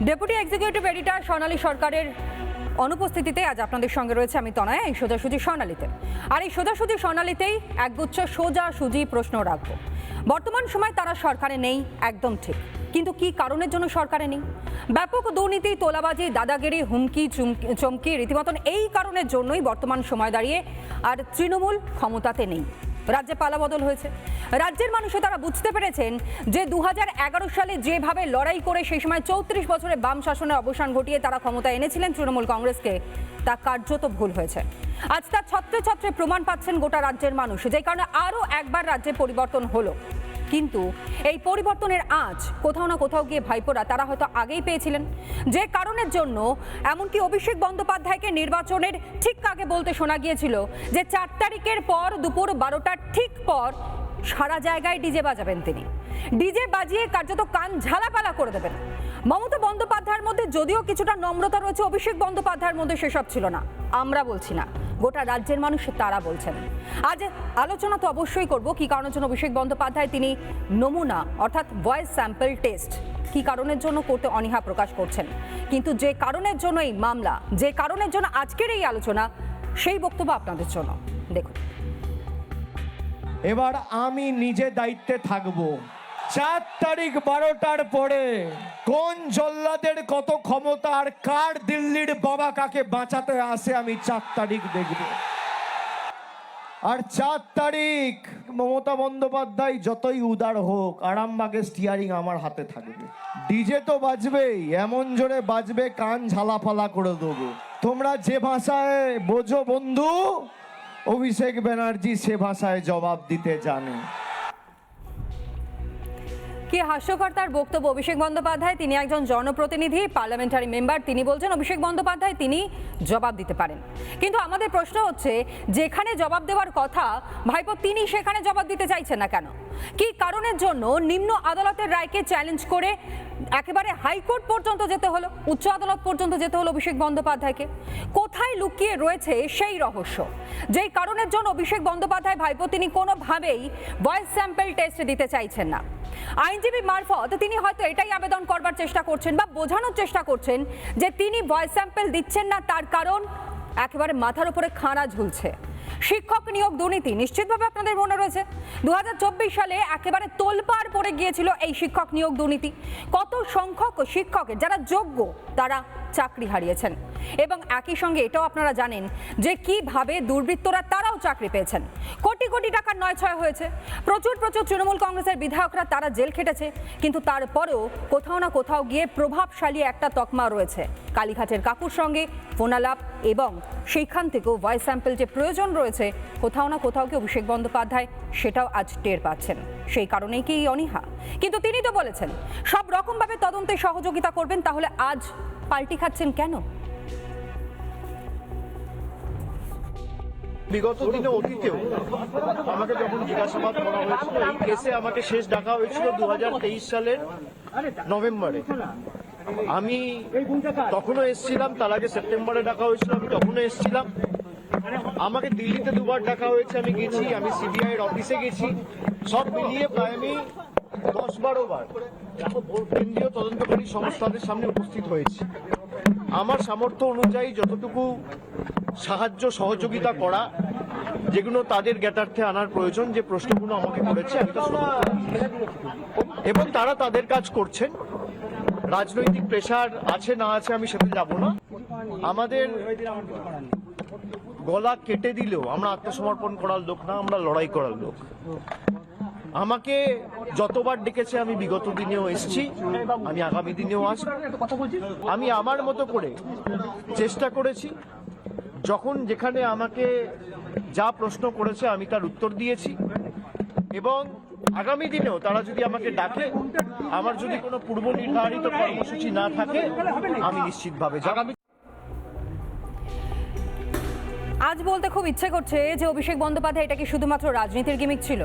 Deputy executive editor স্বর্ণালী সরকারের অনুপস্থিতিতে আজ আপনাদের সঙ্গে রয়েছে আমি তনয়া, এই সোজাসুজি স্বর্ণালীতে। আর এই সোজাসুজি স্বর্ণালীতেই একগুচ্ছ সোজাসুজি প্রশ্ন রাখবো। বর্তমান সময় তারা সরকারে নেই, একদম ঠিক, কিন্তু কি কারণের জন্য সরকারে নেই? ব্যাপক দুর্নীতি, তোলাবাজি, দাদাগিরি, হুমকি চমকি, রীতিমতন এই কারণের জন্যই বর্তমান সময় দাঁড়িয়ে আর তৃণমূল ক্ষমতাতে নেই। রাজ্যে পালাবদল হয়েছে। রাজ্যের মানুষও তারা বুঝতে পেরেছেন যে 2011 সালে যেভাবে লড়াই করে সেই সময় 34 বছরে বাম শাসনের অবসান ঘটিয়ে তারা ক্ষমতা এনেছিলেন তৃণমূল কংগ্রেসকে, তা কার্যত ভুল হয়েছে। আজ তার ছত্রে ছত্রে প্রমাণ পাচ্ছেন গোটা রাজ্যের মানুষ, যে কারণে আরও একবার রাজ্যে পরিবর্তন হলো। কিন্তু এই পরিবর্তনের আঁচ কোথাও না কোথাও গিয়ে ভাইপোরা তারা হয়তো আগেই পেয়েছিলেন, যে কারণের জন্য এমনকি অভিষেক বন্দ্যোপাধ্যায়কে নির্বাচনের ঠিক আগে বলতে শোনা গিয়েছিল যে 4 তারিখের পর দুপুর 12টার ঠিক পর সারা জায়গায় ডিজে বাজাবেন তিনি। ডিজে বাজিয়ে কার্যত কান ঝালাপালা করে দেবেন। মমতা বন্দ্যোপাধ্যায়ের মধ্যে যদিও কিছুটা নম্রতা রয়েছে, অভিষেক বন্দ্যোপাধ্যায়ের মধ্যে সেসব ছিল না। আমরা বলছি না, গোটা রাজ্যের মানুষ তারা বলছেন। আজ আলোচনা তো অবশ্যই করব কি কারণের জন্য অভিষেক বন্দ্যোপাধ্যায় তিনি নমুনা অর্থাৎ ভয়েস স্যাম্পল টেস্ট কি কারণের জন্য করতে অনীহা প্রকাশ করছেন, কিন্তু যে কারণের জন্য এই মামলা, যে কারণের জন্য আজকের এই আলোচনা, সেই বক্তব্য আপনাদের জন্য দেখুন। এবার আমি নিজে দায়িত্বে থাকবো। 4 তারিখ 12টার পরে কোন জল্লাদের কত ক্ষমতা আর কার দিল্লির বাবা কাকে বাঁচাতে আসে আমি 4 তারিখ দেখব। আর 4 তারিখ মমতা বন্দ্যোপাধ্যায় যতই উদার হোক, আরামবাগের স্টিয়ারিং আমার হাতে থাকবে। ডিজে তো বাজবেই, এমন জোরে বাজবে কান ঝালাফালা করে দেবো। তোমরা যে ভাষায় বোঝো বন্ধু, অভিষেক ব্যানার্জি সে ভাষায় জবাব দিতে জানে। কি হাস্যকর তার বক্তব্য। অভিষেক বন্দ্যোপাধ্যায় তিনি একজন জনপ্রতিনিধি, পার্লামেন্টারি মেম্বার, তিনি বলছেন অভিষেক বন্দ্যোপাধ্যায় তিনি জবাব দিতে পারেন। কিন্তু আমাদের প্রশ্ন হচ্ছে, যেখানে জবাব দেওয়ার কথা ভাইপো তিনি সেখানে জবাব দিতে চাইছেন না কেন? কি কারণের জন্য নিম্ন আদালতের রায়কে চ্যালেঞ্জ করে একেবারে হাইকোর্ট পর্যন্ত যেতে হলো, উচ্চ আদালত পর্যন্ত যেতে হলো অভিষেক বন্দ্যোপাধ্যায়কে? কোথায় লুকিয়ে রয়েছে সেই রহস্য, যেই কারণের জন্য অভিষেক বন্দ্যোপাধ্যায় ভাইপো তিনি কোনোভাবেই ভয়েস স্যাম্পল টেস্ট দিতে চাইছেন না? আইনজীবী মারফত তিনি হয়তো এটাই আবেদন করবার চেষ্টা করছেন বা বোঝানোর চেষ্টা করছেন যে তিনি ভয়েস স্যাম্পল দিচ্ছেন না, তার কারণ একেবারে মাথার উপরে খাড়া ঝুলছে। শিক্ষক নিয়োগ দুর্নীতি নিশ্চিতভাবে আপনাদের মনে রয়েছে, 2024 সালে একেবারে তোলপাড় পড়ে গিয়েছিল এই শিক্ষক নিয়োগ দুর্নীতি। কত সংখ্যক শিক্ষকের যারা যোগ্য তারা চাকরি হারিয়েছেন, এবং একই সঙ্গে এটাও আপনারা জানেন যে কিভাবে দুর্বৃত্তরা তারাও চাকরি পেয়েছেন। কোটি কোটি টাকার নয়ছয় হয়েছে, প্রচুর তৃণমূল কংগ্রেসের বিধায়করা তারা জেল খেটেছে, কিন্তু তারপরেও কোথাও না কোথাও গিয়ে প্রভাবশালী একটা তকমা রয়েছে। কালীঘাটের কাকুর সঙ্গে ফোনালাপ এবং সেইখান থেকেও ভয়েস স্যাম্পল যে প্রয়োজন রয়েছে, কোথাও না কোথাও কি অভিষেক বন্দ্যোপাধ্যায় সেটাও আজ টের পাচ্ছেন। সেই কারণেই কি অনীহা? কিন্তু তিনি তো বলেছেন সব রকমভাবে তদন্তে সহযোগিতা করবেন, তাহলে আজ পাল্টি খাচ্ছেন কেন? বিগত দিনে অতীতেও আমাকে যখন জিজ্ঞাসাবাদ করা হয়েছিল এই কেসে, আমাকে শেষ ডাকা হয়েছিল 2023 সালের নভেম্বরে। আমি তখনও এসেছিলাম, তার আগে সেপ্টেম্বরে ডাকা হয়েছিল, আমি তখনও এসেছিলাম। আমাকে দিল্লিতে 2বার ডাকা হয়েছে, আমি গেছি, আমি সিবিআই এর অফিসে গেছি, সব মিলিয়ে প্রায় আমি 10-12 বার কেন্দ্রীয় তদন্তকারী সংস্থাদের সামনে উপস্থিত হয়েছি। আমার সামর্থ্য অনুযায়ী যতটুকু সাহায্য সহযোগিতা করা, যেগুলো তাদের জ্ঞাতার্থে আনার প্রয়োজন, যে প্রশ্নগুলো আমাকে করেছে আমি তো এবং তারা তাদের কাজ করছেন। রাজনৈতিক প্রেশার আছে না আছে আমি সেটা যাব না। আমাদের গলা কেটে দিলেও আমরা আত্মসমর্পণ করার লোক না, আমরা লড়াই করার লোক। আমাকে যতবার ডেকেছে আমি বিগত দিনেও এসেছি, আমি আগামী দিনেও আসব। আমি আমার মতো করে চেষ্টা করেছি, যখন যেখানে আমাকে যা প্রশ্ন করেছে আমি তার উত্তর দিয়েছি, এবং আগামী দিনেও তারা যদি আমাকে ডাকে, আমার যদি কোনো পূর্ব নির্ধারিত কর্মসূচি না থাকে, আমি নিশ্চিতভাবে যাব। আজ বলতে খুব ইচ্ছে করছে যে অভিষেক বন্দ্যোপাধ্যায় এটা কি শুধুমাত্র রাজনীতির গিমিক ছিল?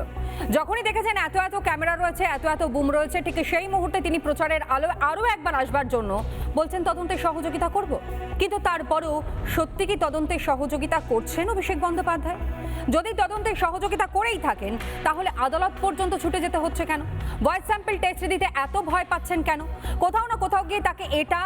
যখনই দেখেছেন এত ক্যামেরা রয়েছে, এত বুম রয়েছে, ঠিক সেই মুহূর্তে তিনি প্রচারের আলো আরও একবার আসবার জন্য বলছেন তদন্তে সহযোগিতা করব, কিন্তু তারপরেও সত্যি কি তদন্তে সহযোগিতা করছেন অভিষেক বন্দ্যোপাধ্যায়? যদি তদন্তে সহযোগিতা করেই থাকেন তাহলে আদালত পর্যন্ত ছুটে যেতে হচ্ছে কেন? ভয়েস স্যাম্পল টেস্ট দিতে এত ভয় পাচ্ছেন কেন? কোথাও না কোথাও গিয়ে তাকে এটা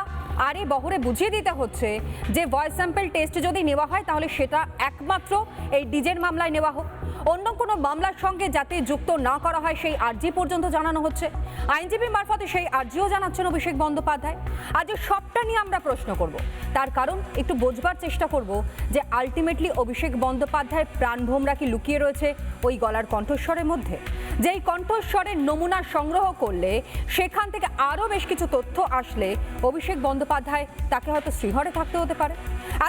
আরে বহরে বুঝিয়ে দিতে হচ্ছে যে ভয়েস স্যাম্পল টেস্ট যদি নেওয়া হয় তাহলে সেটা একমাত্র এই ডিজের মামলায় নেওয়া হোক, অন্য কোনো মামলার সঙ্গে যাতে যুক্ত না করা হয় সেই আর্জি পর্যন্ত জানানো হচ্ছে। আইনজীবী মারফতে সেই আর্জিও জানাচ্ছেন অভিষেক বন্দ্যোপাধ্যায়। আজ সবটা নিয়ে আমরা প্রশ্ন করব, তার কারণ একটু বোঝবার চেষ্টা করব যে আলটিমেটলি অভিষেক বন্দ্যোপাধ্যায়ের প্রাণভোমরা কি লুকিয়ে রয়েছে ওই গলার কণ্ঠস্বরের মধ্যে, যেই কণ্ঠস্বরের নমুনা সংগ্রহ করলে সেখান থেকে আরও বেশ কিছু তথ্য আসলে অভিষেক বন্দ্যোপাধ্যায় তাকে হয়তো শ্রীহরে থাকতে হতে পারে।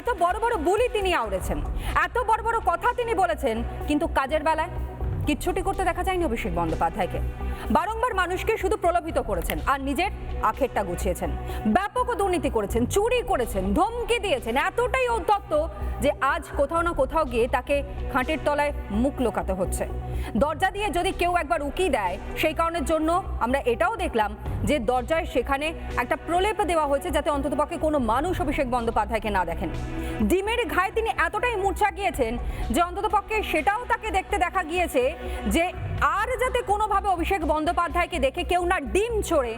এত বড় বড় বুলি তিনি আওড়েছেন, এত বড় বড় কথা তিনি বলেছেন, কিন্তু কাজের বেলায় কিচ্ছুটি করতে দেখা যায়নি অভিষেক বন্দ্যোপাধ্যায়কে। বারংবার মানুষকে শুধু প্রলোভিত করেছেন আর নিজের আখেরটা গুছিয়েছেন। ব্যাপক দুর্নীতি করেছেন, চুরি করেছেন, ধমকি দিয়েছেন, এতটাই ঔদ্ধত্য যে আজ কোথাও না কোথাও গিয়ে তাকে খাটের তলায় মুখ লুকাতে হচ্ছে। দরজা দিয়ে যদি কেউ একবার উকি দেয় সেই কারণের জন্য আমরা এটাও দেখলাম যে দরজায় সেখানে একটা প্রলেপ দেওয়া হয়েছে যাতে অন্ততপক্ষে কোনো মানুষ অভিষেক বন্দ্যোপাধ্যায়কে না দেখেন। ডিমের ঘায়ে তিনি এতটাই মূর্ছা গিয়েছেন যে অন্ততপক্ষে সেটাও তাকে দেখতে দেখা গিয়েছে যে আর যাতে কোনোভাবে অভিষেক বন্দ্যোপাধ্যায়কে দেখে কেউ না ডিম ছোড়ে,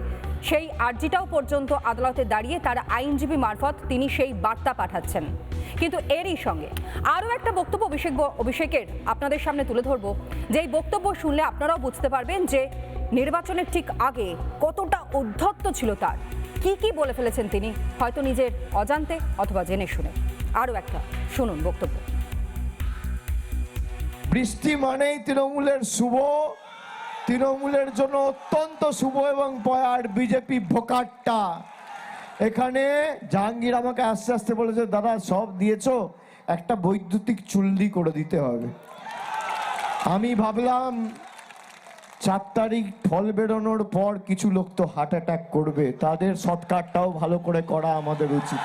সেই আর্জিটাও পর্যন্ত আদালতে দাঁড়িয়ে তার আইনজীবী মারফত তিনি সেই বার্তা পাঠাচ্ছেন। কিন্তু এরই সঙ্গে আরও একটা বক্তব্য অভিষেকের আপনাদের সামনে তুলে ধরবো, যেই বক্তব্য শুনলে আপনারাও বুঝতে পারবেন যে নির্বাচনের ঠিক আগে কতটা উদ্ধত্ত ছিল তার, কি বলে ফেলেছেন তিনি হয়তো নিজের অজান্তে অথবা জেনে শুনে। আরও একটা শুনুন বক্তব্য। বৃষ্টি মানেই তৃণমূলের শুভ, তৃণমূলের জন্য অত্যন্ত শুভ এবং আর বিজেপি ভোকাটটা। এখানে জাহাঙ্গীর আমাকে আস্তে আস্তে বলেছে, দাদা সব দিয়েছো, একটা বৈদ্যুতিক চুল্লি করে দিতে হবে। আমি ভাবলাম 4 তারিখ ফল বেরোনোর পর কিছু লোক তো হার্ট অ্যাটাক করবে, তাদের শর্টকাটটাও ভালো করে করা আমাদের উচিত।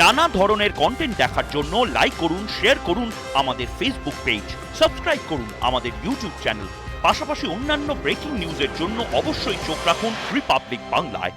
নানা ধরনের কন্টেন্ট দেখার জন্য লাইক করুন, শেয়ার করুন আমাদের ফেসবুক পেজ, সাবস্ক্রাইব করুন আমাদের ইউটিউব চ্যানেল। পাশাপাশি অন্যান্য ব্রেকিং নিউজের জন্য অবশ্যই চোখ রাখুন রিপাবলিক বাংলায়।